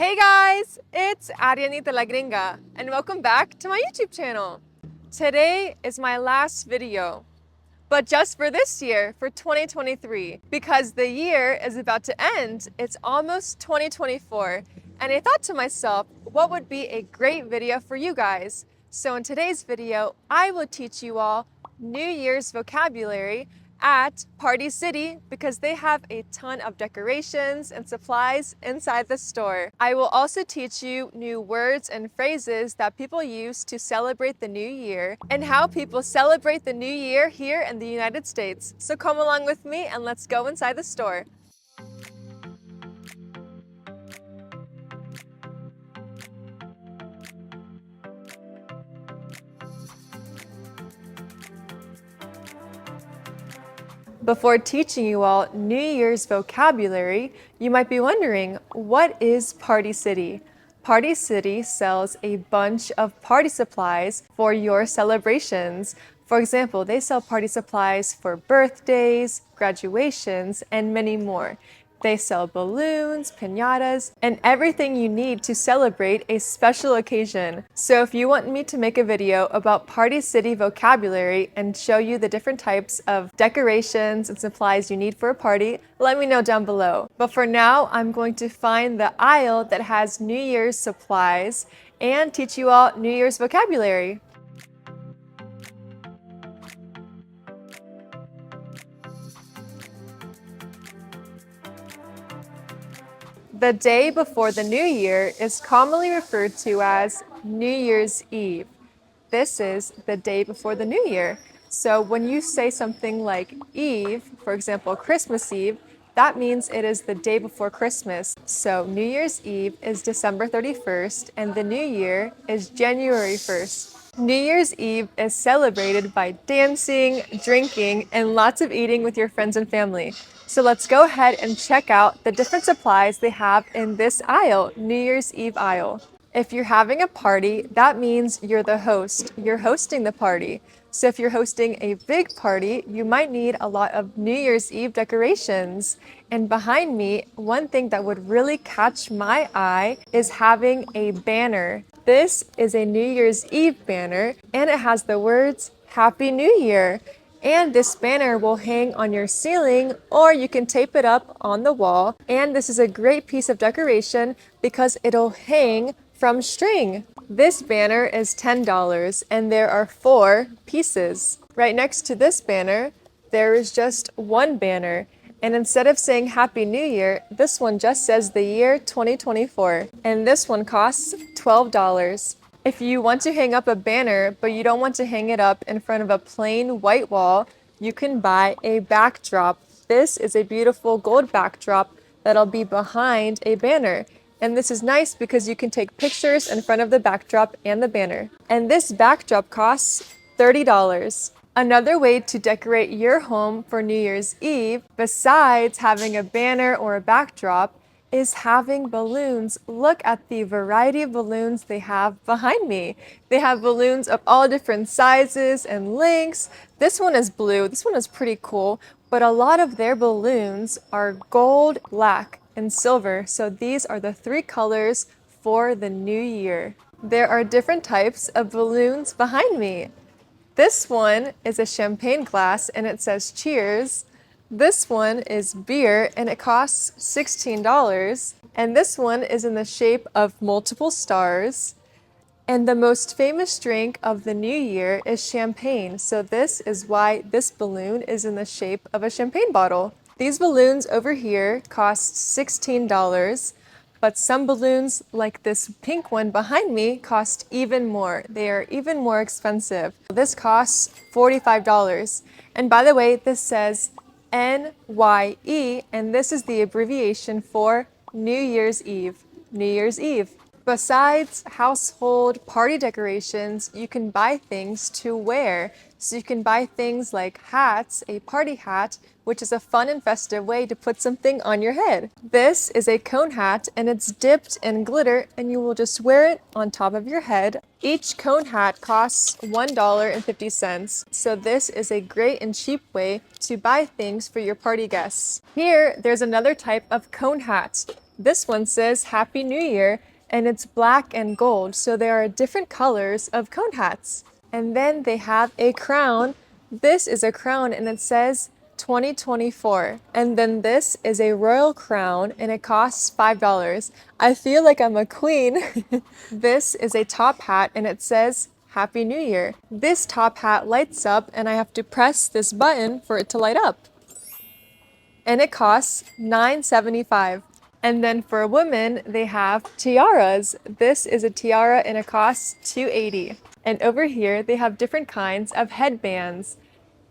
Hey guys, it's Ariannitalagringa and welcome back to my YouTube channel. Today is my last video, but just for this year, for 2023, because the year is about to end. It's almost 2024, and I thought to myself, what would be a great video for you guys? So in today's video, I will teach you all New Year's vocabulary at Party City because they have a ton of decorations and supplies inside the store. I will also teach you new words and phrases that people use to celebrate the new year and how people celebrate the new year here in the United States. So come along with me and let's go inside the store. Before teaching you all New Year's vocabulary, you might be wondering, what is Party City? Party City sells a bunch of party supplies for your celebrations. For example, they sell party supplies for birthdays, graduations, and many more. They sell balloons, piñatas, and everything you need to celebrate a special occasion. So if you want me to make a video about Party City vocabulary and show you the different types of decorations and supplies you need for a party, let me know down below. But for now, I'm going to find the aisle that has New Year's supplies and teach you all New Year's vocabulary. The day before the New Year is commonly referred to as New Year's Eve. This is the day before the New Year. So when you say something like Eve, for example, Christmas Eve, that means it is the day before Christmas. So New Year's Eve is December 31st and the New Year is January 1st. New Year's Eve is celebrated by dancing, drinking, and lots of eating with your friends and family. So let's go ahead and check out the different supplies they have in this aisle, New Year's Eve aisle. If you're having a party, that means you're the host. You're hosting the party. So if you're hosting a big party, you might need a lot of New Year's Eve decorations. And behind me, one thing that would really catch my eye is having a banner. This is a New Year's Eve banner, and it has the words, Happy New Year. And this banner will hang on your ceiling, or you can tape it up on the wall. And this is a great piece of decoration because it'll hang from string. This banner is $10 and there are 4 pieces. Right next to this banner, there is just one banner. And instead of saying Happy New Year, this one just says the year 2024. And this one costs $12. If you want to hang up a banner, but you don't want to hang it up in front of a plain white wall, you can buy a backdrop. This is a beautiful gold backdrop that'll be behind a banner. And this is nice because you can take pictures in front of the backdrop and the banner. And this backdrop costs $30. Another way to decorate your home for New Year's Eve, besides having a banner or a backdrop, is having balloons. Look at the variety of balloons they have behind me. They have balloons of all different sizes and lengths. This one is blue. This one is pretty cool, but a lot of their balloons are gold, black, and silver. So these are the 3 colors for the new year. There are different types of balloons behind me. This one is a champagne glass and it says cheers. This one is beer and it costs $16. And this one is in the shape of multiple stars. And the most famous drink of the new year is champagne. So this is why this balloon is in the shape of a champagne bottle. These balloons over here cost $16, but some balloons like this pink one behind me cost even more. They are even more expensive. This costs $45. And by the way, this says NYE, and this is the abbreviation for New Year's Eve. New Year's Eve. Besides household party decorations, you can buy things to wear. So you can buy things like hats, a party hat, which is a fun and festive way to put something on your head. This is a cone hat and it's dipped in glitter and you will just wear it on top of your head. Each cone hat costs $1.50. So this is a great and cheap way to buy things for your party guests. Here, there's another type of cone hat. This one says Happy New Year, and it's black and gold, so there are different colors of cone hats. And then they have a crown. This is a crown, and it says 2024. And then this is a royal crown, and it costs $5. I feel like I'm a queen. This is a top hat, and it says Happy New Year. This top hat lights up, and I have to press this button for it to light up. And it costs $9.75. And then for women, they have tiaras. This is a tiara and it costs $2.80. And over here, they have different kinds of headbands.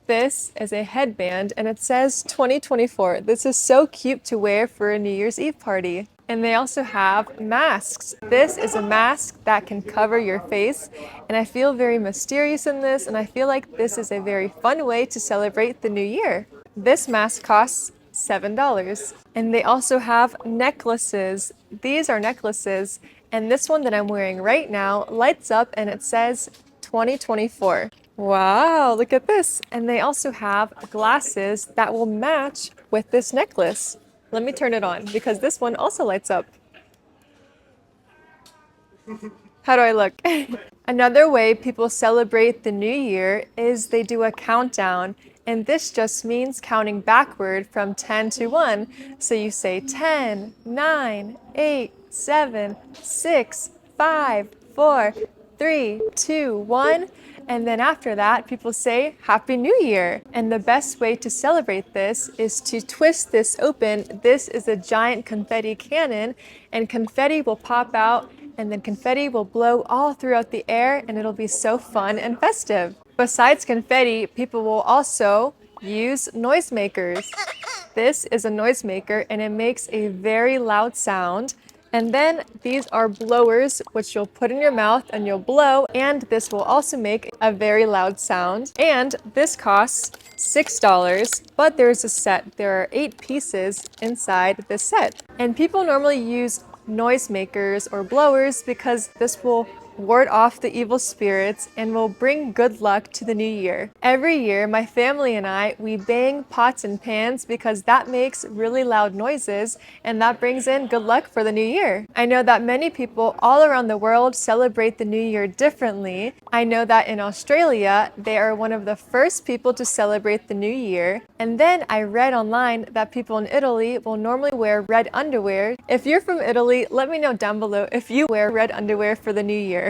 This is a headband and it says 2024. This is so cute to wear for a New Year's Eve party. And they also have masks. This is a mask that can cover your face. And I feel very mysterious in this, and I feel like this is a very fun way to celebrate the new year. This mask costs $7. And they also have necklaces. These are necklaces, and this one that I'm wearing right now lights up and it says 2024. Wow, look at this. And they also have glasses that will match with this necklace. Let me turn it on because this one also lights up. How do I look? Another way people celebrate the new year is they do a countdown. And this just means counting backward from 10 to 1. So you say 10, 9, 8, 7, 6, 5, 4, 3, 2, 1. And then after that, people say Happy New Year. And the best way to celebrate this is to twist this open. This is a giant confetti cannon, and confetti will pop out, and then confetti will blow all throughout the air, and it'll be so fun and festive. Besides confetti, people will also use noisemakers. This is a noisemaker, and it makes a very loud sound. And then these are blowers, which you'll put in your mouth and you'll blow, and this will also make a very loud sound. And this costs $6, but there's a set. There are 8 pieces inside this set. And people normally use noisemakers or blowers because this will ward off the evil spirits and will bring good luck to the new year. Every year, my family and I, we bang pots and pans because that makes really loud noises and that brings in good luck for the new year. I know that many people all around the world celebrate the new year differently. I know that in Australia, they are one of the first people to celebrate the new year. And then I read online that people in Italy will normally wear red underwear. If you're from Italy, let me know down below if you wear red underwear for the new year.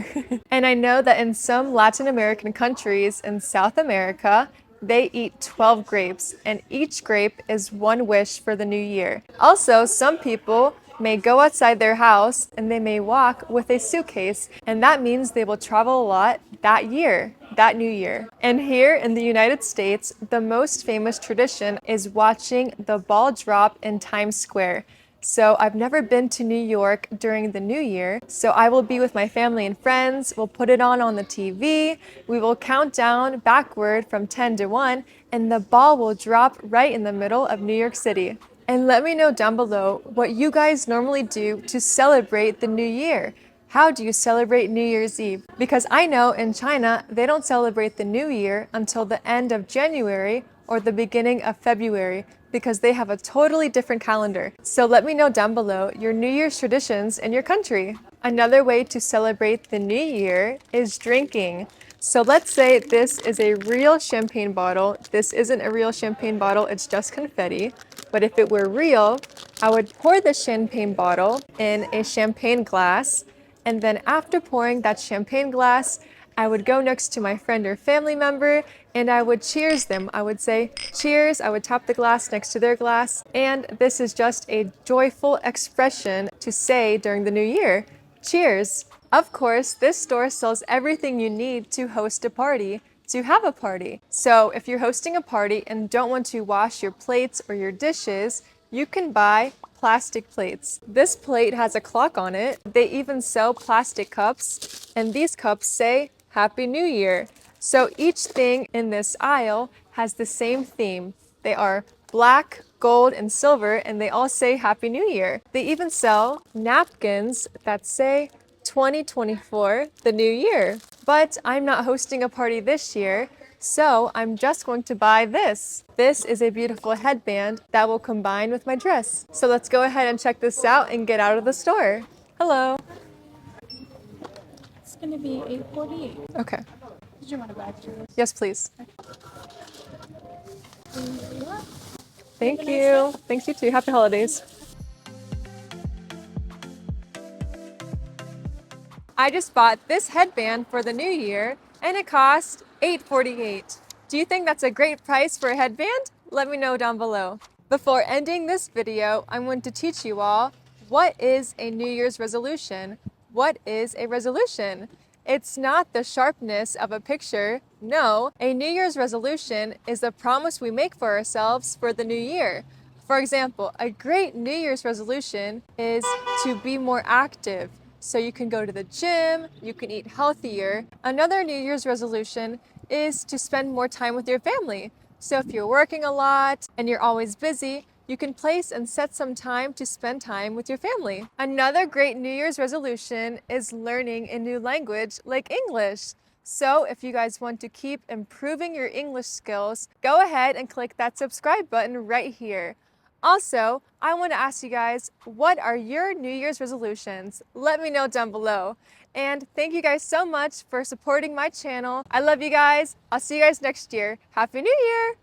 And I know that in some Latin American countries in South America, they eat 12 grapes, and each grape is one wish for the new year. Also, some people may go outside their house and they may walk with a suitcase, and that means they will travel a lot that year, that new year. And here in the United States, the most famous tradition is watching the ball drop in Times Square. So I've never been to New York during the new year. So I will be with my family and friends. We'll put it on the TV. We will count down backward from 10 to 1, and the ball will drop right in the middle of New York City. And let me know down below what you guys normally do to celebrate the new year. How do you celebrate New Year's Eve? Because I know in China, they don't celebrate the new year until the end of January or the beginning of February, because they have a totally different calendar. So let me know down below your New Year's traditions in your country. Another way to celebrate the new year is drinking. So let's say this is a real champagne bottle. This isn't a real champagne bottle, it's just confetti. But if it were real, I would pour the champagne bottle in a champagne glass, and then after pouring that champagne glass, I would go next to my friend or family member and I would cheers them. I would say cheers. I would tap the glass next to their glass. And this is just a joyful expression to say during the new year. Cheers. Of course, this store sells everything you need to host a party, to have a party. So if you're hosting a party and don't want to wash your plates or your dishes, you can buy plastic plates. This plate has a clock on it. They even sell plastic cups, and these cups say Happy New Year. So each thing in this aisle has the same theme. They are black, gold, and silver, and they all say Happy New Year. They even sell napkins that say 2024, the new year. But I'm not hosting a party this year, So I'm just going to buy this. This is a beautiful headband that will combine with my dress. So let's go ahead and check this out and get out of the store. Hello. It's gonna be $8.48. Okay. Did you want to buy extra? Yes, please. There you are. Thank you. Thanks, you too. Happy holidays. I just bought this headband for the new year and it cost $8.48. Do you think that's a great price for a headband? Let me know down below. Before ending this video, I'm going to teach you all what is a New Year's resolution. What is a resolution? It's not the sharpness of a picture. No, a New Year's resolution is a promise we make for ourselves for the new year. For example, a great New Year's resolution is to be more active. So you can go to the gym, you can eat healthier. Another New Year's resolution is to spend more time with your family. So if you're working a lot and you're always busy, you can place and set some time to spend time with your family. Another great New Year's resolution is learning a new language like English. So if you guys want to keep improving your English skills, go ahead and click that subscribe button right here. Also, I want to ask you guys, what are your New Year's resolutions? Let me know down below. And thank you guys so much for supporting my channel. I love you guys. I'll see you guys next year. Happy New Year!